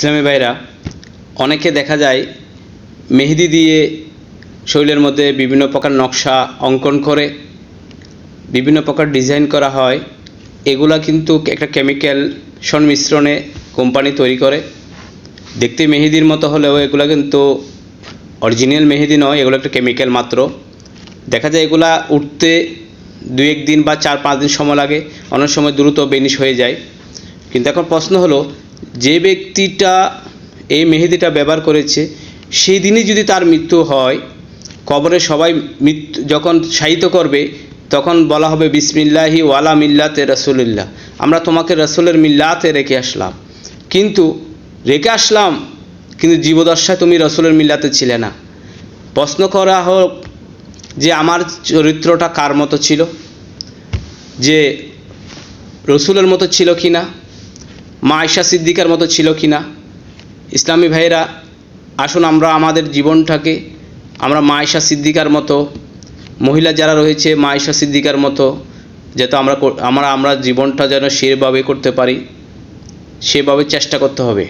ইসলামী ভাইরা, অনেকে দেখা যায় মেহেদি দিয়ে শরীরের মধ্যে বিভিন্ন প্রকার নকশা অঙ্কন করে, বিভিন্ন প্রকার ডিজাইন করা হয়। এগুলা কিন্তু একটা কেমিক্যাল সংমিশ্রণে কোম্পানি তৈরি করে। দেখতে মেহেদির মতো হলেও এগুলা কিন্তু অরিজিনাল মেহেদি নয়, এগুলো একটা কেমিক্যাল মাত্র। দেখা যায় এগুলা উঠতে 2-1 দিন বা 4-5 দিন সময় লাগে, অনেক সময় দ্রুত বেনিশ হয়ে যায়। কিন্তু এখন প্রশ্ন হলো, যে ব্যক্তিটা এই মেহেদিটা ব্যবহার করেছে সেই দিনই যদি তার মৃত্যু হয়, কবরে সবাই যখন শায়িত করবে তখন বলা হবে বিসমিল্লাহি ওয়ালা মিল্লাতে রাসূলিল্লাহ, আমরা তোমাকে রাসূলের মিল্লাতে রেখে আসলাম, কিন্তু জীবদশায় তুমি রাসূলের মিল্লাতে ছিলে না। প্রশ্ন করা হোক যে আমার চরিত্রটা কার মতো ছিল, যে রসুলের মতো ছিল কি না, মা আয়েশা সিদ্দিকার মতো ছিল কি না। ইসলামী ভাইয়েরা, আসুন আমরা আমাদের জীবনটাকে আমরা মা আয়েশা সিদ্দিকার মতো, মহিলা যারা রয়েছে মা আয়েশা সিদ্দিকার মতো, যাতে আমরা জীবনটা যেন সেভাবে করতে পারি, সেভাবে চেষ্টা করতে হবে।